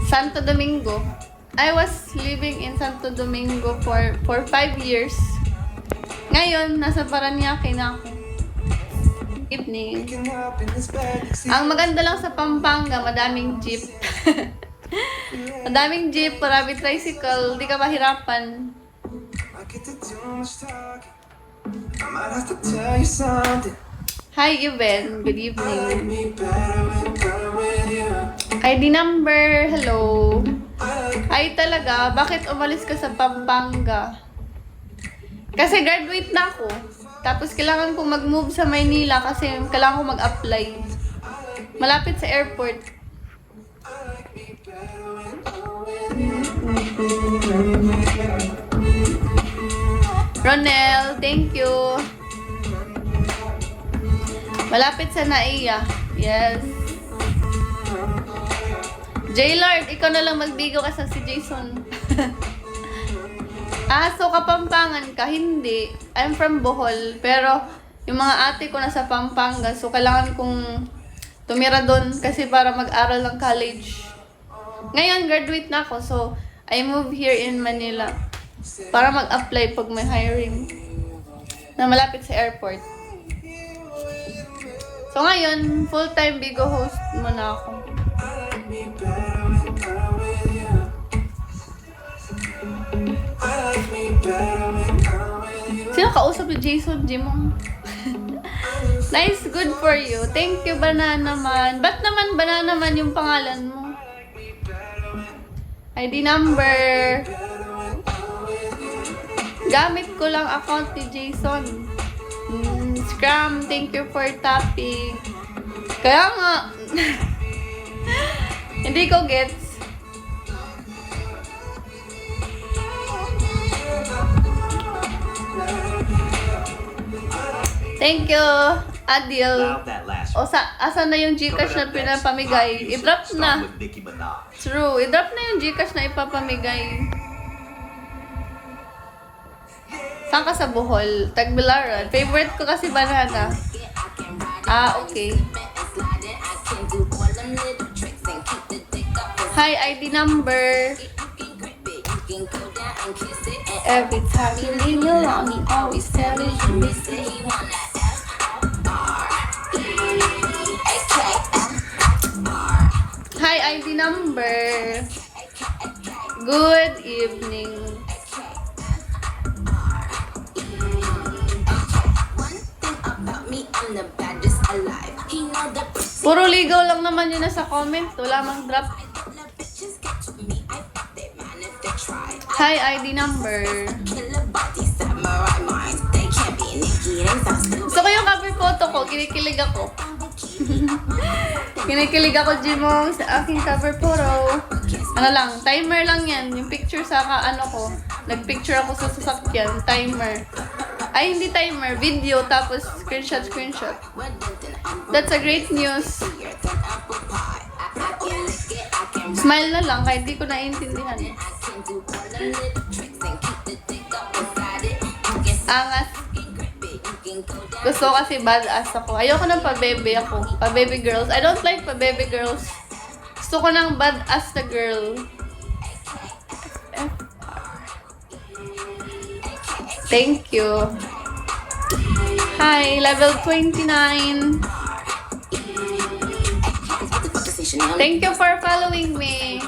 Santo Domingo. I was living in Santo Domingo for 5 years. Ngayon, nasa Paranaque na ako. Evening. Ang maganda lang sa Pampanga, madaming jeep. Madaming jeep, marami tricycle, di ka mahirapan. Hi, Yven. Good evening. ID number. Hello. Ay, talaga. Bakit umalis ka sa Pampanga? Kasi graduate na ako. Tapos kailangan ko mag-move sa Maynila kasi kailangan ko mag-apply. Malapit sa airport. Ronel, thank you. Malapit sa Naiya. Yes. J-Lord, ikaw na lang magbigo kasi si Jason. So Kapampangan ka? Hindi. I'm from Bohol. Pero yung mga ate ko nasa Pampanga. So kailangan kong tumira doon kasi para mag-aral ng college. Ngayon, graduate na ako. So I moved here in Manila para mag-apply pag may hiring na malapit sa airport. So ngayon, full-time Bigo host muna ako. Sino kausap ni Jason Jimong? Nice, good for you. Thank you, Banana Man. Ba't naman Banana Man yung pangalan mo? ID number. Gamit ko lang account ni Jason. Scram, thank you for tapping. Kaya nga, hindi ko gets. Thank you, Adil. O, asan na yung Gcash na pinapamigay? I-drop na. True, i-drop na yung Gcash na ipapamigay. Saan ka sa Bohol? Tagbilaran. Favorite ko kasi banana. Okay. Hi, ID number. Every time you leave me alone, you always tell me you miss it. Hi, ID number. Good evening. Puro ligaw lang naman yun nasa comment. Wala mang drop. Hi, ID number. Gusto ko yung cover photo ko. Kinikilig ako. Kinikilig ako, Jimong, sa aking cover photo. Ano lang, timer lang yan. Yung picture sa ano ko. Nag-picture ako sa sasakyan. Timer. Ay, hindi timer. Video, tapos screenshot. That's a great news. Smile na lang, kahit di ko naiintindihan. Angas. Gusto ko kasi badass ako. Ayoko ng pa-baby ako. Pa-baby girls. I don't like pa-baby girls. Gusto ko ng badass na girl. Thank you. Hi, level 29. Thank you for following me.